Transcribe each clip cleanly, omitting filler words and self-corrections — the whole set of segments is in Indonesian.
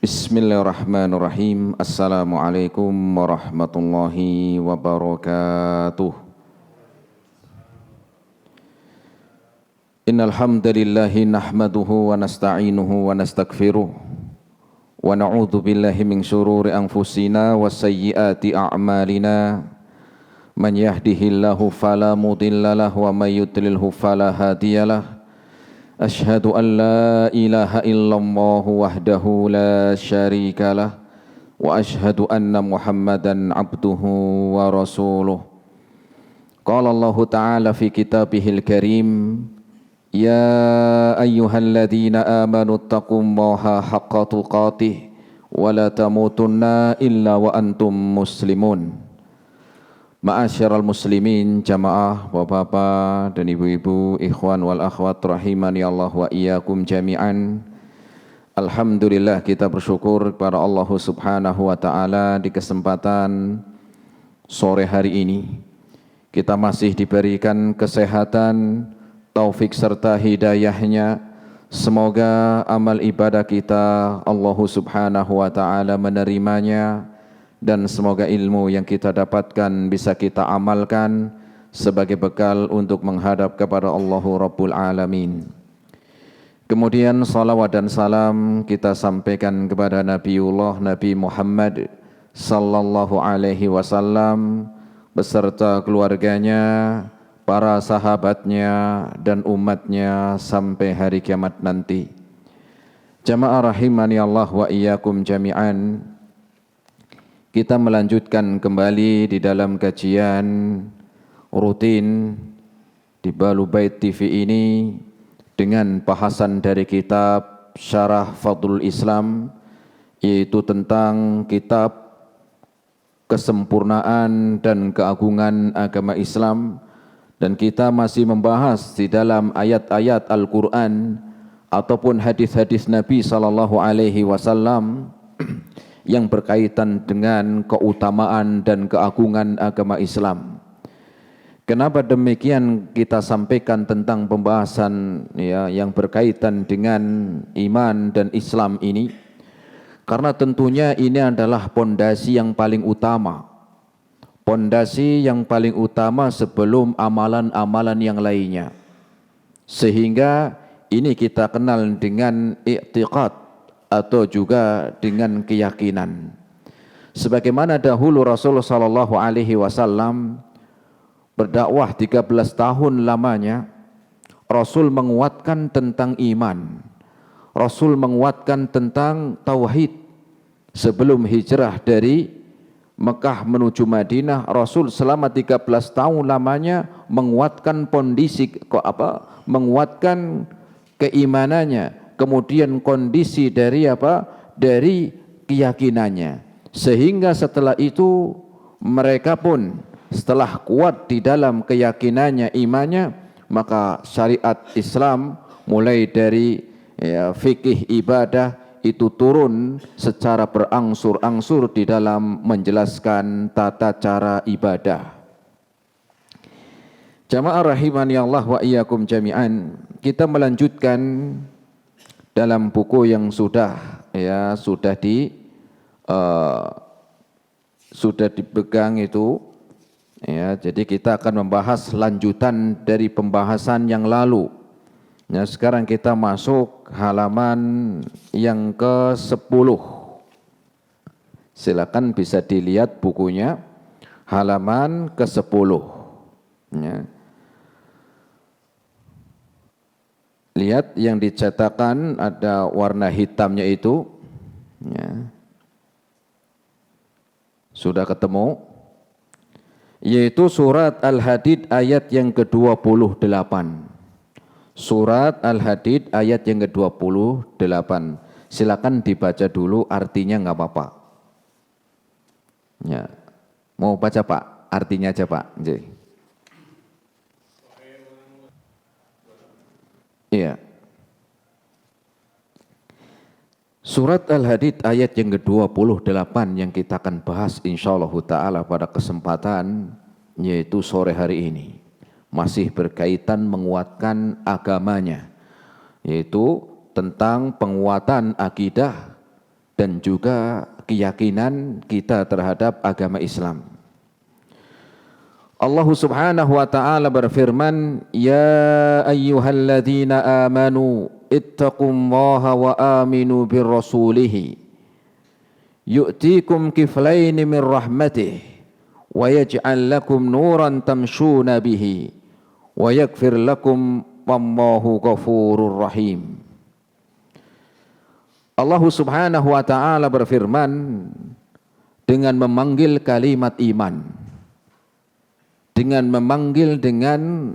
Bismillahirrahmanirrahim. Assalamualaikum warahmatullahi wabarakatuh. Innal hamdalillahi nahmaduhu wa nasta'inuhu wa nastaghfiruh wa na'udzu billahi min shururi anfusina wa sayyiati a'malina. Man yahdihillahu fala mudhillalah wa may yudlilhu fala hadiyalah. Ashhadu an la ilaha illallah wahdahu la syarika lah wa ashhadu anna Muhammadan abduhu wa rasuluh. Qala Allah Ta'ala fi kitabihil karim, ya ayyuhalladzina amanu taqullaha haqqa tuqatih wa la tamutunna illa wa antum muslimun. Ma'asyiral muslimin, jamaah, bapak-bapak dan ibu-ibu, ikhwan wal akhwat rahimani Allah wa iyyakum jami'an. Alhamdulillah, kita bersyukur kepada Allah Subhanahu wa taala di kesempatan sore hari ini kita masih diberikan kesehatan, taufik serta hidayahnya. Semoga amal ibadah kita Allah Subhanahu wa taala menerimanya, dan semoga ilmu yang kita dapatkan bisa kita amalkan sebagai bekal untuk menghadap kepada Allahu Rabbul Alamin. Kemudian salawat dan salam kita sampaikan kepada Nabiullah Nabi Muhammad sallallahu alaihi wasallam beserta keluarganya, para sahabatnya dan umatnya sampai hari kiamat nanti. Jamaah rahimani Allah wa iyyakum jami'an. Kita melanjutkan kembali di dalam kajian rutin di Balu Bait TV ini dengan bahasan dari kitab Syarah Fadlul Islam, yaitu tentang kitab kesempurnaan dan keagungan agama Islam, dan kita masih membahas di dalam ayat-ayat Al-Quran ataupun hadis-hadis Nabi SAW yang berkaitan dengan keutamaan dan keagungan agama Islam. Kenapa demikian kita sampaikan tentang pembahasan yang berkaitan dengan iman dan Islam ini? Karena tentunya ini adalah pondasi yang paling utama. Pondasi yang paling utama sebelum amalan-amalan yang lainnya. Sehingga ini kita kenal dengan i'tiqad atau juga dengan keyakinan. Sebagaimana dahulu Rasulullah sallallahu alaihi wasallam berdakwah 13 tahun lamanya, Rasul menguatkan tentang iman. Rasul menguatkan tentang tauhid. Sebelum hijrah dari Mekah menuju Madinah, Rasul selama 13 tahun lamanya menguatkan menguatkan keimanannya, kemudian kondisi dari dari keyakinannya, sehingga setelah itu mereka pun setelah kuat di dalam keyakinannya, imannya, maka syariat Islam mulai dari fikih ibadah itu turun secara berangsur-angsur di dalam menjelaskan tata cara ibadah. Jamaah rahimani Allah wa iyyakum jami'an, kita melanjutkan dalam buku yang sudah dipegang itu, jadi kita akan membahas lanjutan dari pembahasan yang lalu. Sekarang kita masuk halaman yang ke-10. Silakan bisa dilihat bukunya, halaman ke-10. Lihat yang dicetakan ada warna hitamnya itu, sudah ketemu, yaitu surat Al-Hadid ayat yang ke-28. Surat Al-Hadid ayat yang ke-28. Silakan dibaca dulu, artinya nggak apa-apa. Mau baca Pak? Artinya aja Pak. Iya. Surat Al-Hadid ayat yang ke-28 yang kita akan bahas insyaallah ta'ala pada kesempatan yaitu sore hari ini. Masih berkaitan menguatkan agamanya, yaitu tentang penguatan akidah dan juga keyakinan kita terhadap agama Islam. Allah Subhanahu wa taala berfirman, "Ya ayyuhalladzina amanu ittaqullaha wa aminu birrasulihi yu'tikum kiflaini min rahmatih wa yaj'al lakum nuran tamshuna bihi wa yaghfir lakum wallahu ghafurur rahim." Allah Subhanahu wa taala berfirman dengan memanggil kalimat iman, dengan memanggil dengan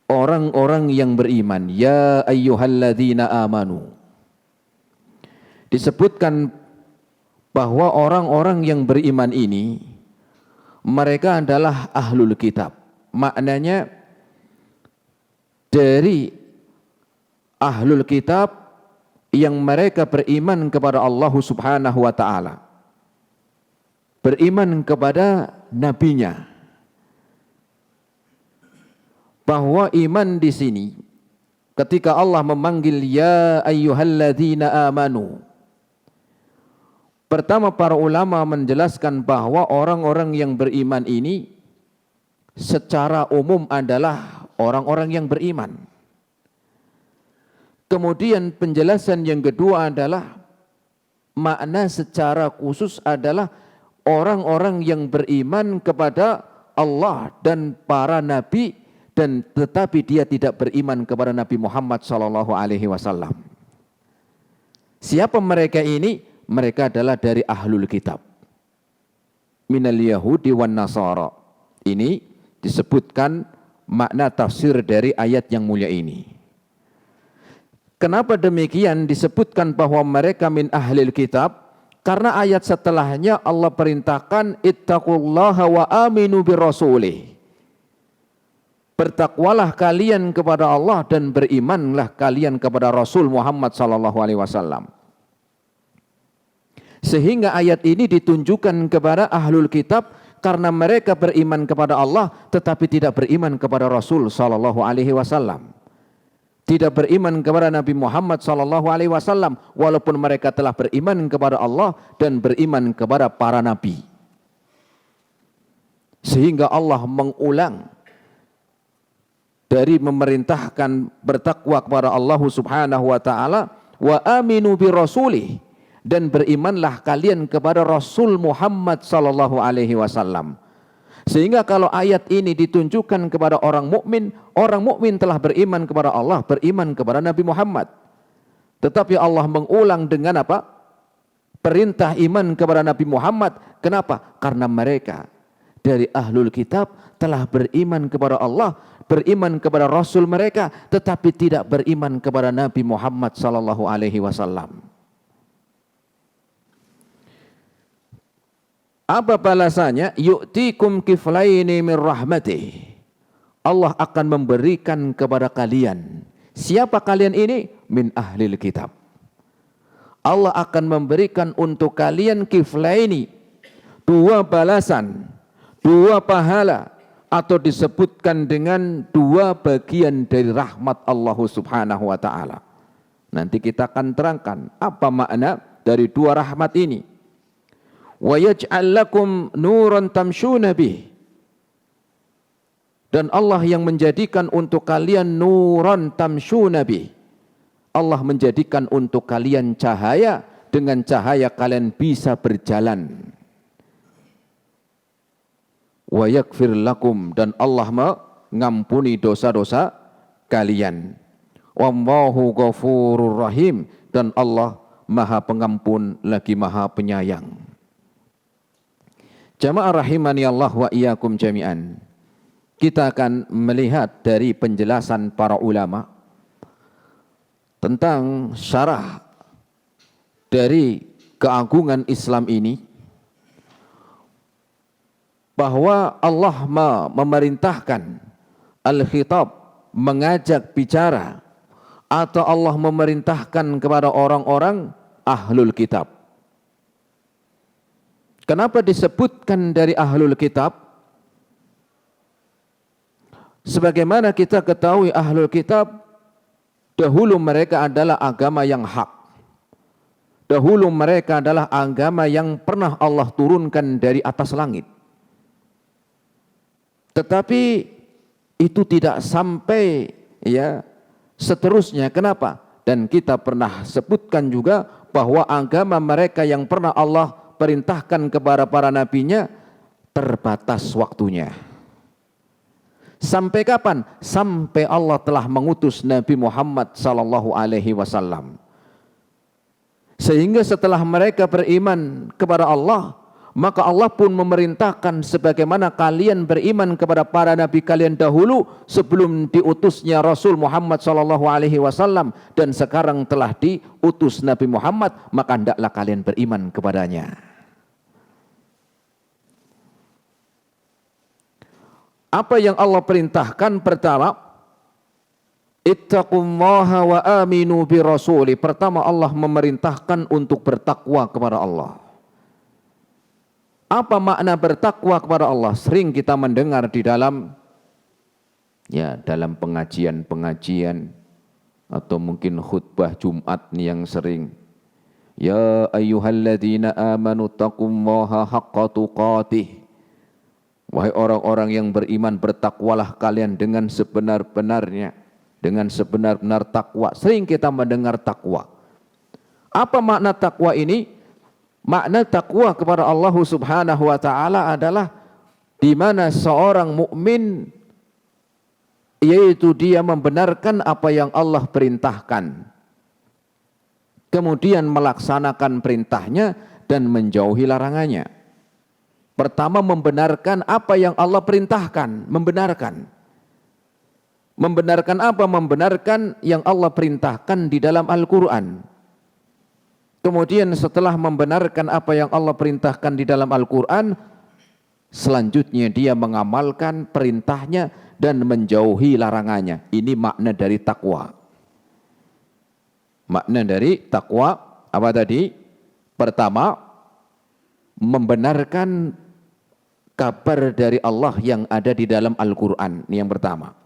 orang-orang yang beriman, ya ayyuhalladzina amanu. Disebutkan bahwa orang-orang yang beriman ini mereka adalah ahlul kitab. Maknanya dari ahlul kitab yang mereka beriman kepada Allah Subhanahu wa taala, beriman kepada nabinya. Bahwa iman di sini ketika Allah memanggil ya ayyuhalladzina amanu, pertama para ulama menjelaskan bahwa orang-orang yang beriman ini secara umum adalah orang-orang yang beriman. Kemudian penjelasan yang kedua adalah makna secara khusus adalah orang-orang yang beriman kepada Allah dan para nabi, dan tetapi dia tidak beriman kepada Nabi Muhammad sallallahu alaihi wasallam. Siapa mereka ini? Mereka adalah dari ahlul kitab. Minal Yahudi wan Nasara. Ini disebutkan makna tafsir dari ayat yang mulia ini. Kenapa demikian disebutkan bahwa mereka min ahlil kitab? Karena ayat setelahnya Allah perintahkan ittaqullaha wa aminu birrasulih. Bertakwalah kalian kepada Allah dan berimanlah kalian kepada Rasul Muhammad sallallahu alaihi wasallam. Sehingga ayat ini ditunjukkan kepada ahlul kitab karena mereka beriman kepada Allah tetapi tidak beriman kepada Rasul sallallahu alaihi wasallam. Tidak beriman kepada Nabi Muhammad sallallahu alaihi wasallam walaupun mereka telah beriman kepada Allah dan beriman kepada para nabi. Sehingga Allah mengulang dari memerintahkan bertakwa kepada Allah Subhanahu wa taala, wa aminu bi rasulih, dan berimanlah kalian kepada Rasul Muhammad sallallahu alaihi wasallam. Sehingga kalau ayat ini ditunjukkan kepada orang mukmin telah beriman kepada Allah, beriman kepada Nabi Muhammad. Tetapi Allah mengulang dengan apa? Perintah iman kepada Nabi Muhammad. Kenapa? Karena mereka dari ahlul kitab telah beriman kepada Allah, beriman kepada Rasul mereka, tetapi tidak beriman kepada Nabi Muhammad sallallahu alaihi wasallam. Apa balasannya? Yu'tikum kiflaini min rahmatih. Allah akan memberikan kepada kalian. Siapa kalian ini? Min ahlil kitab. Allah akan memberikan untuk kalian kiflaini, dua balasan, dua pahala, atau disebutkan dengan dua bagian dari rahmat Allah Subhanahu wa taala. Nanti kita akan terangkan apa makna dari dua rahmat ini. Wa yaj'al lakum nuran tamshuna bih. Dan Allah yang menjadikan untuk kalian nuran tamshuna bih. Allah menjadikan untuk kalian cahaya, dengan cahaya kalian bisa berjalan. Wa yaghfir lakum, dan Allah mengampuni dosa-dosa kalian. Wallahu ghafurur rahim, dan Allah Maha Pengampun lagi Maha Penyayang. Jamaah rahimani Allah wa iyyakum jami'an. Kita akan melihat dari penjelasan para ulama tentang syarah dari keagungan Islam ini, bahwa Allah memerintahkan al-khitab, mengajak bicara, atau Allah memerintahkan kepada orang-orang ahlul kitab. Kenapa disebutkan dari ahlul kitab? Sebagaimana kita ketahui ahlul kitab, dahulu mereka adalah agama yang hak. Dahulu mereka adalah agama yang pernah Allah turunkan dari atas langit. Tetapi itu tidak sampai ya seterusnya. Kenapa? Dan kita pernah sebutkan juga bahwa agama mereka yang pernah Allah perintahkan kepada para nabinya terbatas waktunya. Sampai kapan? Sampai Allah telah mengutus Nabi Muhammad sallallahu alaihi wasallam. Sehingga setelah mereka beriman kepada Allah, maka Allah pun memerintahkan sebagaimana kalian beriman kepada para nabi kalian dahulu sebelum diutusnya Rasul Muhammad sallallahu alaihi wasallam, dan sekarang telah diutus Nabi Muhammad, maka hendaklah kalian beriman kepadanya. Apa yang Allah perintahkan? Pertama, ittaqullaha wa aminu bi rasuli. Pertama, Allah memerintahkan untuk bertakwa kepada Allah. Apa makna bertakwa kepada Allah? Sering kita mendengar di dalam pengajian-pengajian atau mungkin khutbah Jumat nih yang sering. Ya ayyuhalladzina amanu taqullaha haqqa tuqatih. Wahai orang-orang yang beriman, bertakwalah kalian dengan sebenar-benarnya, dengan sebenar-benar takwa. Sering kita mendengar takwa. Apa makna takwa ini? Makna takwa kepada Allah Subhanahu wa taala adalah di mana seorang mukmin yaitu dia membenarkan apa yang Allah perintahkan, kemudian melaksanakan perintahnya dan menjauhi larangannya. Pertama, membenarkan apa yang Allah perintahkan, membenarkan. Membenarkan apa? Membenarkan yang Allah perintahkan di dalam Al-Quran. Kemudian setelah membenarkan apa yang Allah perintahkan di dalam Al-Quran, selanjutnya dia mengamalkan perintahnya dan menjauhi larangannya. Ini makna dari takwa. Makna dari takwa apa tadi? Pertama, membenarkan kabar dari Allah yang ada di dalam Al-Quran. Ini yang pertama.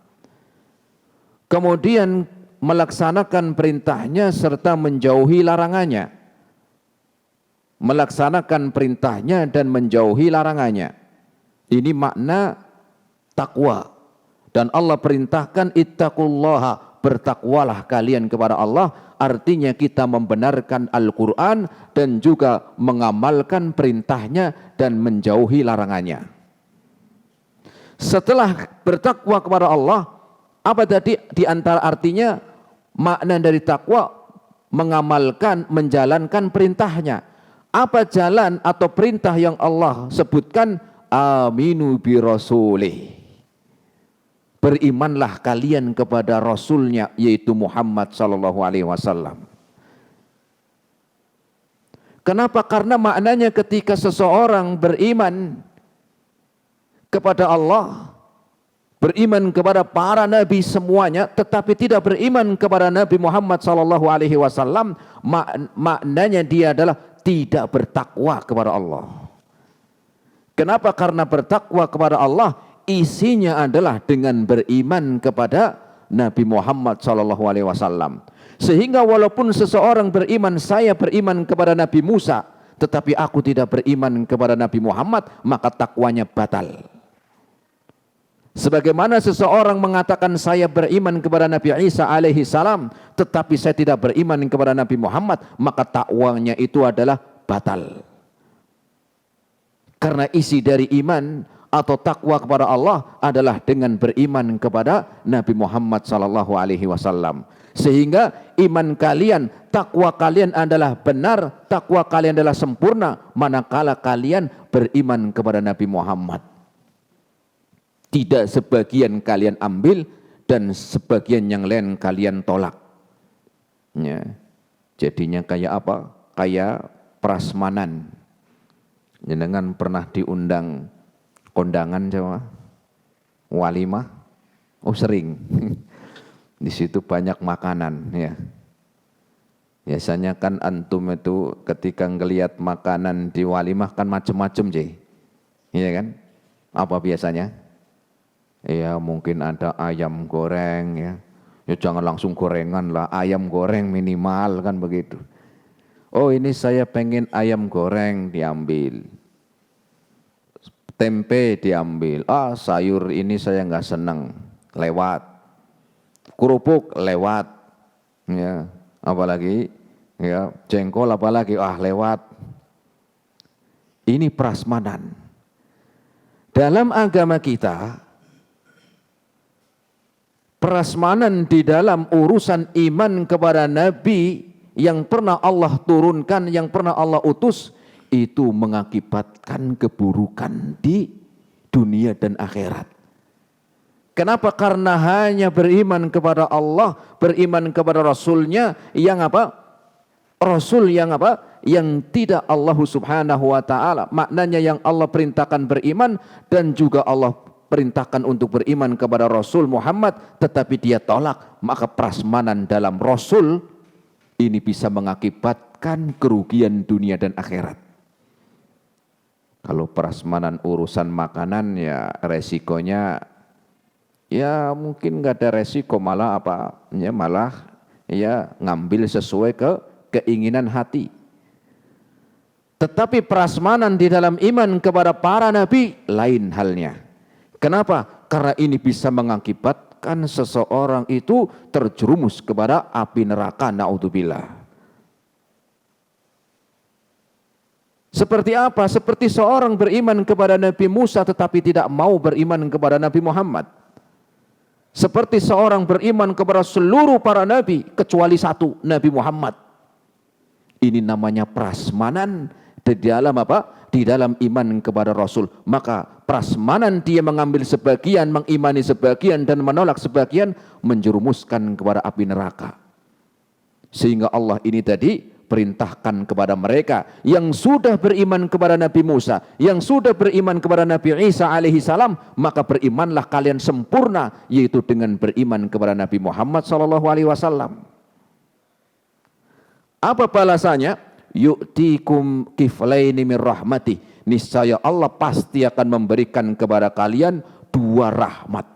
Kemudian melaksanakan perintahnya serta menjauhi larangannya. Melaksanakan perintahnya dan menjauhi larangannya. Ini makna takwa. Dan Allah perintahkan ittaqullaha, bertakwalah kalian kepada Allah. Artinya kita membenarkan Al-Quran dan juga mengamalkan perintahnya dan menjauhi larangannya. Setelah bertakwa kepada Allah, apa tadi di antara artinya? Makna dari takwa mengamalkan, menjalankan perintahnya. Apa jalan atau perintah yang Allah sebutkan? Aminu bi rasulih. Berimanlah kalian kepada Rasulnya, yaitu Muhammad sallallahu alaihi wasallam. Kenapa? Karena maknanya ketika seseorang beriman kepada Allah, beriman kepada para nabi semuanya, tetapi tidak beriman kepada Nabi Muhammad sallallahu alaihi wasallam, maknanya dia adalah tidak bertakwa kepada Allah. Kenapa? Karena bertakwa kepada Allah isinya adalah dengan beriman kepada Nabi Muhammad SAW. Sehingga walaupun seseorang beriman, saya beriman kepada Nabi Musa, tetapi aku tidak beriman kepada Nabi Muhammad, maka takwanya batal. Sebagaimana seseorang mengatakan saya beriman kepada Nabi Isa alaihi salam, tetapi saya tidak beriman kepada Nabi Muhammad, maka takwanya itu adalah batal. Karena isi dari iman atau takwa kepada Allah adalah dengan beriman kepada Nabi Muhammad sallallahu alaihi wasallam. Sehingga iman kalian, takwa kalian adalah benar, takwa kalian adalah sempurna manakala kalian beriman kepada Nabi Muhammad. Tidak sebagian kalian ambil dan sebagian yang lain kalian tolak. Ya. Jadinya kayak apa? Kayak prasmanan. Jenengan pernah diundang kondangan Jawa, walimah, sering. Di situ banyak makanan ya. Biasanya kan antum itu ketika ngelihat makanan di walimah kan macam-macam iya kan? Apa biasanya? Ya mungkin ada ayam goreng ya. Ya jangan langsung gorengan lah, ayam goreng minimal kan begitu. Oh ini saya pengen ayam goreng diambil. Tempe diambil. Ah sayur ini saya nggak senang. Lewat. Kerupuk lewat. Ya, apalagi ya jengkol apalagi lewat. Ini prasmanan. Dalam agama kita, prasmanan di dalam urusan iman kepada Nabi yang pernah Allah turunkan, yang pernah Allah utus, itu mengakibatkan keburukan di dunia dan akhirat. Kenapa? Karena hanya beriman kepada Allah, beriman kepada Rasulnya yang apa? Rasul yang apa? Yang tidak Allah subhanahu wa ta'ala. Maknanya yang Allah perintahkan beriman dan juga Allah perintahkan untuk beriman kepada Rasul Muhammad, tetapi dia tolak, maka prasmanan dalam Rasul ini bisa mengakibatkan kerugian dunia dan akhirat. Kalau prasmanan urusan makanan ya resikonya ya mungkin nggak ada resiko, malah apa ya, malah ya ngambil sesuai keinginan hati. Tetapi prasmanan di dalam iman kepada para nabi lain halnya. Kenapa? Karena ini bisa mengakibatkan seseorang itu terjerumus kepada api neraka, naudzubillah. Seperti apa? Seperti seorang beriman kepada Nabi Musa tetapi tidak mau beriman kepada Nabi Muhammad. Seperti seorang beriman kepada seluruh para nabi kecuali satu, Nabi Muhammad. Ini namanya prasmanan di dalam apa? Di dalam iman kepada Rasul. Maka prasmanan dia mengambil sebagian, mengimani sebagian dan menolak sebagian, menjerumuskan kepada api neraka. Sehingga Allah ini tadi perintahkan kepada mereka yang sudah beriman kepada Nabi Musa, yang sudah beriman kepada Nabi Isa alaihi salam, maka berimanlah kalian sempurna, yaitu dengan beriman kepada Nabi Muhammad sallallahu alaihi wasallam. Apa balasannya? Yu'tikum kiflaini min rahmatih. Niscaya Allah pasti akan memberikan kepada kalian dua rahmat.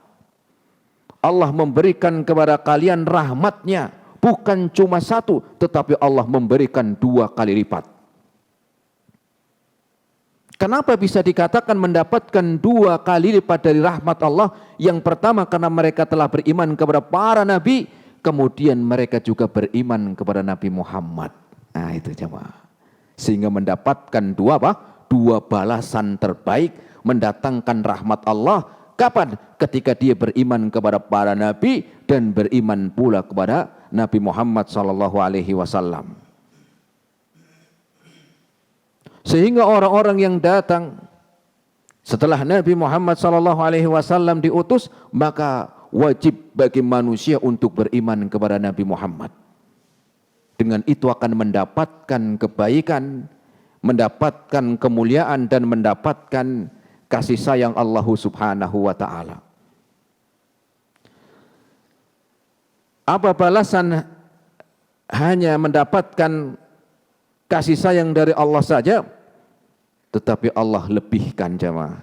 Allah memberikan kepada kalian rahmatnya, bukan cuma satu, tetapi Allah memberikan 2 kali lipat. Kenapa bisa dikatakan mendapatkan 2 kali lipat dari rahmat Allah? Yang pertama karena mereka telah beriman kepada para nabi, kemudian mereka juga beriman kepada Nabi Muhammad. Nah itu jemaah. Sehingga mendapatkan 2 balasan terbaik, mendatangkan rahmat Allah. Kapan? Ketika dia beriman kepada para nabi dan beriman pula kepada Nabi Muhammad sallallahu alaihi wasallam. Sehingga orang-orang yang datang setelah Nabi Muhammad sallallahu alaihi wasallam diutus, maka wajib bagi manusia untuk beriman kepada Nabi Muhammad. Dengan itu akan mendapatkan kebaikan, mendapatkan kemuliaan dan mendapatkan kasih sayang Allah subhanahu wa ta'ala. Apa balasan hanya mendapatkan kasih sayang dari Allah saja? Tetapi Allah lebihkan jemaah.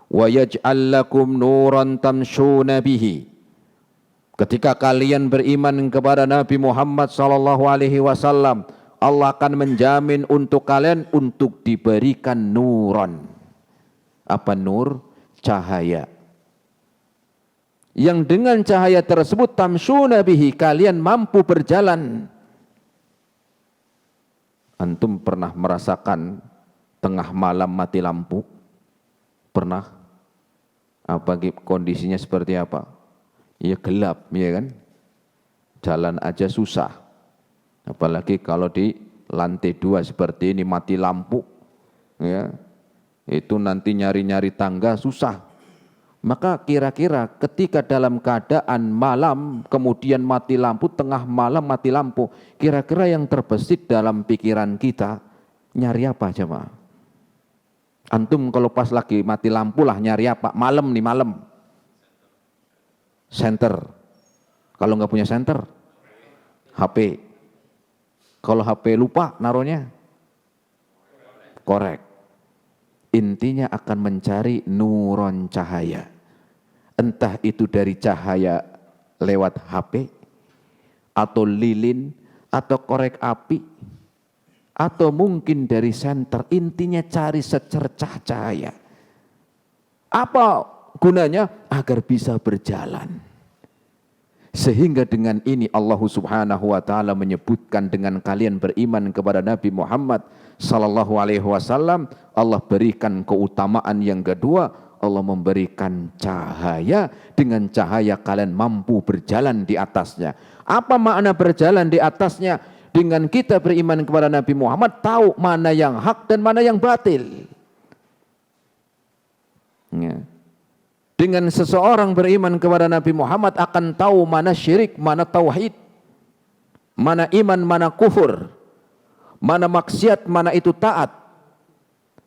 Wa yaj'al lakum nuran tamshuna bihi. Ketika kalian beriman kepada Nabi Muhammad sallallahu alaihi wasallam, Allah akan menjamin untuk kalian untuk diberikan nuran. Apa nur? Cahaya. Yang dengan cahaya tersebut tamshuna bihi, kalian mampu berjalan. Antum pernah merasakan tengah malam mati lampu? Pernah? Apa kondisinya seperti apa? Ya gelap, ya kan? Jalan aja susah. Apalagi kalau di lantai 2 seperti ini mati lampu, ya. Itu nanti nyari-nyari tangga susah. Maka kira-kira ketika dalam keadaan malam kemudian mati lampu, tengah malam mati lampu, kira-kira yang terbesit dalam pikiran kita nyari apa jemaah? Antum kalau pas lagi mati lampu lah nyari apa? Malam nih, malam. Senter. Kalau nggak punya senter, HP. Kalau HP lupa naruhnya, korek. Intinya akan mencari nuron cahaya. Entah itu dari cahaya lewat HP, atau lilin, atau korek api, atau mungkin dari senter, intinya cari secercah cahaya. Apa gunanya? Agar bisa berjalan. Sehingga dengan ini Allah Subhanahu wa taala menyebutkan, dengan kalian beriman kepada Nabi Muhammad sallallahu alaihi wasallam, Allah berikan keutamaan yang kedua, Allah memberikan cahaya, dengan cahaya kalian mampu berjalan di atasnya. Apa makna berjalan di atasnya? Dengan kita beriman kepada Nabi Muhammad, tahu mana yang hak dan mana yang batil. Ya. Dengan seseorang beriman kepada Nabi Muhammad akan tahu mana syirik, mana tauhid, mana iman, mana kufur, mana maksiat, mana itu taat,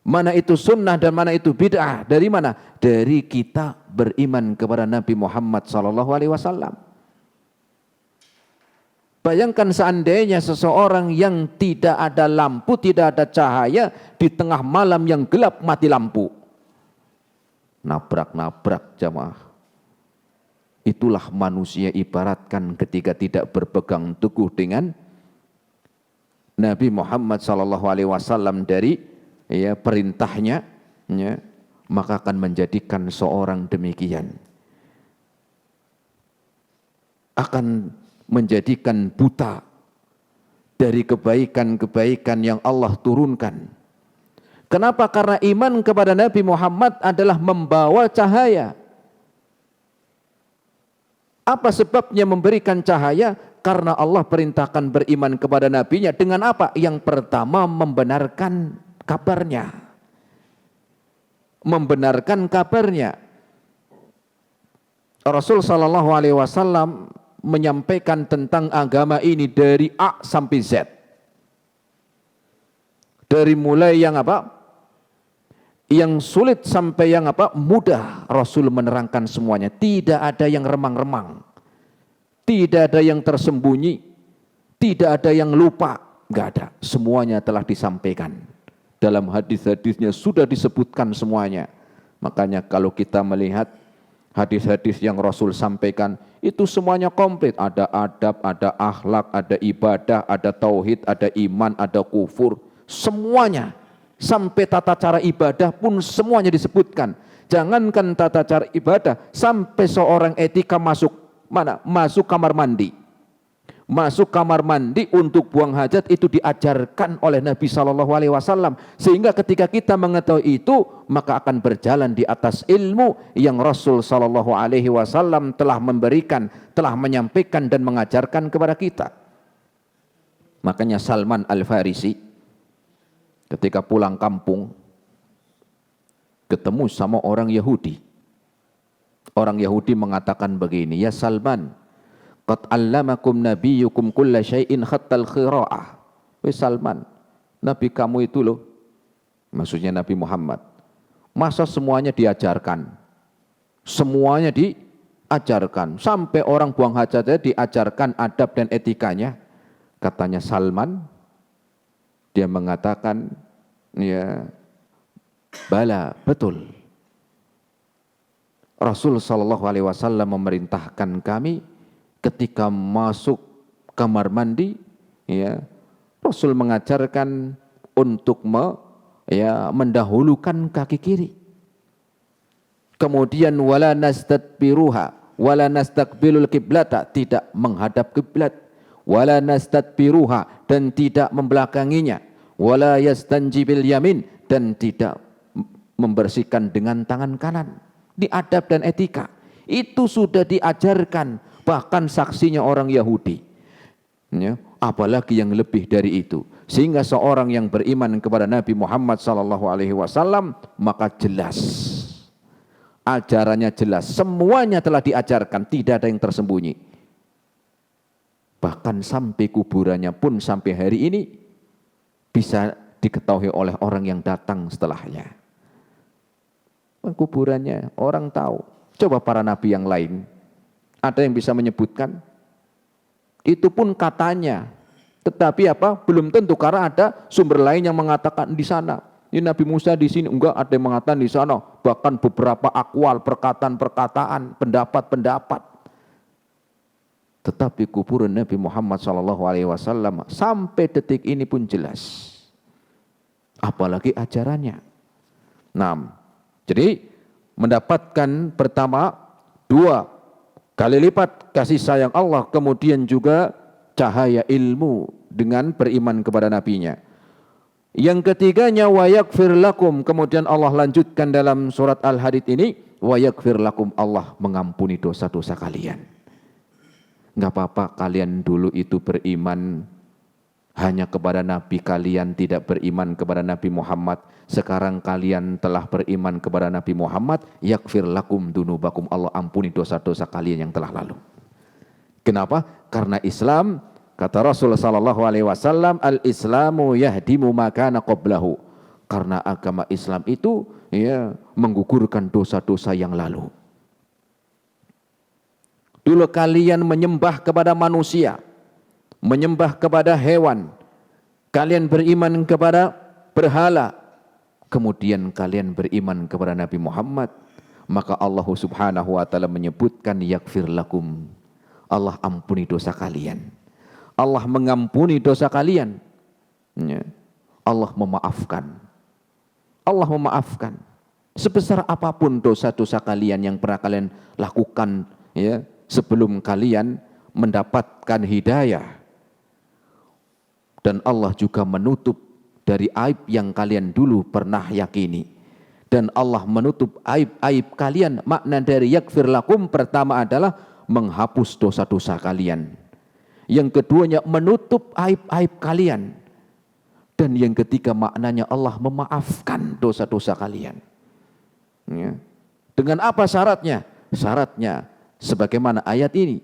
mana itu sunnah dan mana itu bid'ah. Dari mana? Dari kita beriman kepada Nabi Muhammad SAW. Bayangkan seandainya seseorang yang tidak ada lampu, tidak ada cahaya, di tengah malam yang gelap mati lampu. Nabrak-nabrak jamaah. Itulah manusia ibaratkan ketika tidak berpegang teguh dengan Nabi Muhammad SAW dari perintahnya, ya, maka akan menjadikan seorang demikian. Akan menjadikan buta dari kebaikan-kebaikan yang Allah turunkan. Kenapa? Karena iman kepada Nabi Muhammad adalah membawa cahaya. Apa sebabnya memberikan cahaya? Karena Allah perintahkan beriman kepada Nabi-Nya dengan apa? Yang pertama, membenarkan kabarnya. Membenarkan kabarnya. Rasul sallallahu alaihi wasallam menyampaikan tentang agama ini dari A sampai Z. Dari mulai yang apa? Yang sulit sampai yang apa? Mudah. Rasul menerangkan semuanya. Tidak ada yang remang-remang. Tidak ada yang tersembunyi. Tidak ada yang lupa. Enggak ada. Semuanya telah disampaikan. Dalam hadis-hadisnya sudah disebutkan semuanya. Makanya kalau kita melihat hadis-hadis yang Rasul sampaikan, itu semuanya komplit. Ada adab, ada akhlak, ada ibadah, ada tauhid, ada iman, ada kufur. Semuanya. Sampai tata cara ibadah pun semuanya disebutkan. Jangankan tata cara ibadah, sampai seorang etika masuk mana? Masuk kamar mandi. Masuk kamar mandi untuk buang hajat itu diajarkan oleh Nabi SAW. Sehingga ketika kita mengetahui itu, maka akan berjalan di atas ilmu yang Rasul SAW telah memberikan, telah menyampaikan dan mengajarkan kepada kita. Makanya Salman Al-Farisi ketika pulang kampung, ketemu sama orang Yahudi. Orang Yahudi mengatakan begini, "Ya Salman, qad allamakum nabiyyukum kulla syai'in khattal khira'ah." Wahai Salman, Nabi kamu itu loh, maksudnya Nabi Muhammad, masa semuanya diajarkan? Semuanya diajarkan. Sampai orang buang hajatnya diajarkan adab dan etikanya. Katanya Salman, dia mengatakan, ya, bala, betul. Rasul sallallahu alaihi wasallam memerintahkan kami ketika masuk kamar mandi, ya, Rasul mengajarkan untuk mendahulukan kaki kiri. Kemudian wala nastadbiruha, wala nastaqbilul kiblata, tidak menghadap kiblat. Wala nastadbiruha, dan tidak membelakanginya. Wala yastanjibil yamin, dan tidak membersihkan dengan tangan kanan. Di adab dan etika itu sudah diajarkan, bahkan saksinya orang Yahudi, ya, apalagi yang lebih dari itu. Sehingga seorang yang beriman kepada Nabi Muhammad SAW, maka jelas ajarannya, jelas semuanya telah diajarkan, tidak ada yang tersembunyi. Bahkan sampai kuburannya pun sampai hari ini bisa diketahui oleh orang yang datang setelahnya. Kuburannya orang tahu. Coba para nabi yang lain, ada yang bisa menyebutkan? Itu pun katanya. Tetapi apa? Belum tentu, karena ada sumber lain yang mengatakan di sana. Ini Nabi Musa di sini, enggak, ada yang mengatakan di sana. Bahkan beberapa akwal, perkataan-perkataan, pendapat-pendapat. Tetapi kuburan Nabi Muhammad SAW sampai detik ini pun jelas. apalagi ajarannya. Nah, jadi mendapatkan pertama 2 kali lipat kasih sayang Allah, kemudian juga cahaya ilmu dengan beriman kepada nabinya. Yang ketiganya wa yaghfir lakum, kemudian Allah lanjutkan dalam surat Al-Hadid ini, wa yaghfir lakum, Allah mengampuni dosa-dosa kalian. Enggak apa-apa kalian dulu itu beriman hanya kepada Nabi, kalian tidak beriman kepada Nabi Muhammad. Sekarang kalian telah beriman kepada Nabi Muhammad, yaghfir lakum dunubakum, Allah ampuni dosa-dosa kalian yang telah lalu. Kenapa? Karena Islam, kata Rasulullah sallallahu alaihi wasallam, al-islamu yahdimu ma kana qablahu. Karena agama Islam itu ya menggugurkan dosa-dosa yang lalu. Dulu kalian menyembah kepada manusia, menyembah kepada hewan, kalian beriman kepada berhala, kemudian kalian beriman kepada Nabi Muhammad, maka Allah Subhanahu wa taala menyebutkan yaghfir lakum, Allah ampuni dosa kalian. Allah mengampuni dosa kalian. Ya. Allah memaafkan. Allah memaafkan sebesar apapun dosa-dosa kalian yang pernah kalian lakukan ya sebelum kalian mendapatkan hidayah. Dan Allah juga menutup dari aib yang kalian dulu pernah yakini. Dan Allah menutup aib-aib kalian. Makna dari yaghfir lakum pertama adalah menghapus dosa-dosa kalian. Yang keduanya menutup aib-aib kalian. Dan yang ketiga maknanya Allah memaafkan dosa-dosa kalian. Ya. Dengan apa syaratnya? Syaratnya sebagaimana ayat ini.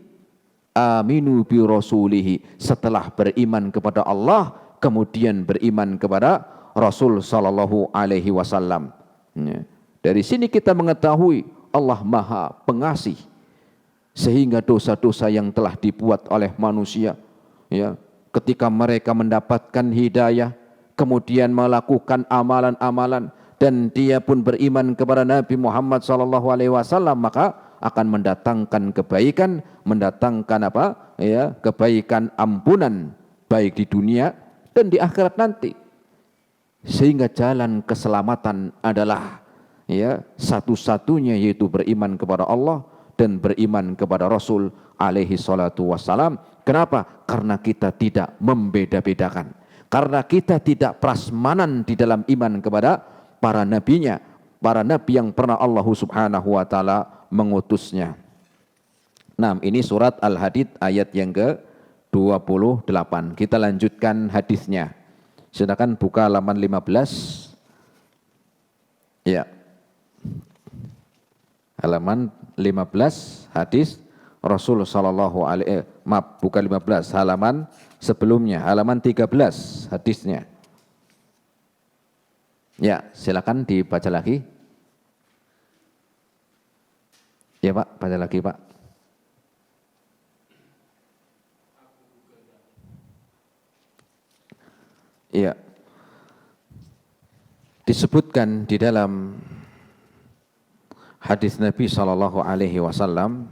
Aminu bi rasulihi, setelah beriman kepada Allah kemudian beriman kepada Rasul sallallahu alaihi wasallam. Dari sini kita mengetahui Allah Maha Pengasih, sehingga dosa-dosa yang telah dibuat oleh manusia ya ketika mereka mendapatkan hidayah kemudian melakukan amalan-amalan dan dia pun beriman kepada Nabi Muhammad sallallahu alaihi wasallam, maka akan mendatangkan kebaikan, mendatangkan apa? Ya, kebaikan, ampunan baik di dunia dan di akhirat nanti. Sehingga jalan keselamatan adalah ya satu-satunya, yaitu beriman kepada Allah dan beriman kepada Rasul alaihi salatu wassalam. Kenapa? Karena kita tidak membeda-bedakan. Karena kita tidak prasmanan di dalam iman kepada para nabinya, para nabi yang pernah Allah Subhanahu wa taala mengutusnya. Nah, ini surat Al-Hadid ayat yang ke-28. Kita lanjutkan hadisnya. Silakan buka halaman 15. Ya. Halaman 15 hadis Rasul sallallahu alaihi bukan 15, halaman sebelumnya, halaman 13 hadisnya. Ya, silakan dibaca lagi. Ya Pak, baca lagi Pak. Iya. Disebutkan di dalam hadis Nabi sallallahu alaihi wasallam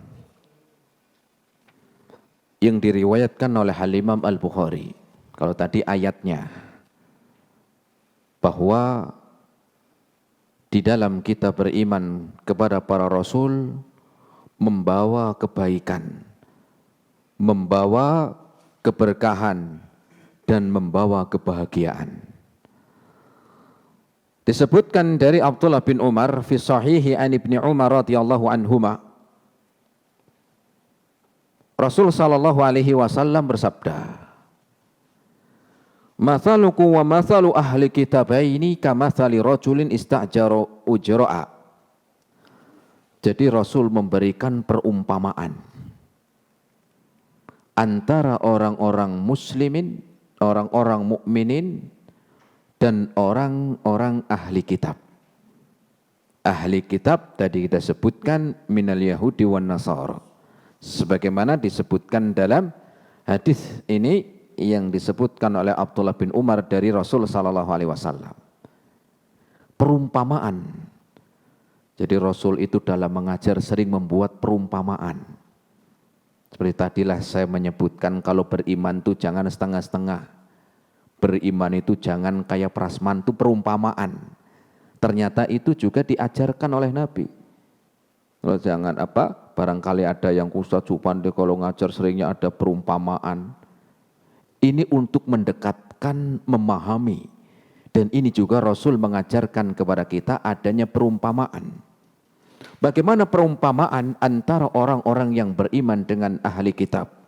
yang diriwayatkan oleh Al-Imam Al-Bukhari. Kalau tadi ayatnya bahwa di dalam kita beriman kepada para rasul membawa kebaikan, membawa keberkahan, dan membawa kebahagiaan. Disebutkan dari Abdullah bin Umar fi sahihi an Ibni Umar radhiyallahu anhuma, Rasul sallallahu alaihi wasallam bersabda, "Mathaluku wa mathalu ahli kitabaini kamathali rajulin istajara ujra'a." Jadi Rasul memberikan perumpamaan antara orang-orang muslimin, orang-orang mukminin, dan orang-orang ahli kitab. Ahli kitab tadi kita sebutkan minal Yahudi wan Nasara. Sebagaimana disebutkan dalam hadis ini yang disebutkan oleh Abdullah bin Umar dari Rasul sallallahu alaihi wasallam. Perumpamaan. Jadi Rasul itu dalam mengajar sering membuat perumpamaan. Seperti tadilah saya menyebutkan kalau beriman itu jangan setengah-setengah. beriman itu jangan kayak prasman, itu perumpamaan. Ternyata itu juga diajarkan oleh Nabi. Kalau jangan barangkali ada yang Ustaz Supandi kalau ngajar seringnya ada perumpamaan. Ini untuk mendekatkan, memahami. Dan ini juga Rasul mengajarkan kepada kita adanya perumpamaan. Bagaimana perumpamaan antara orang-orang yang beriman dengan ahli kitab?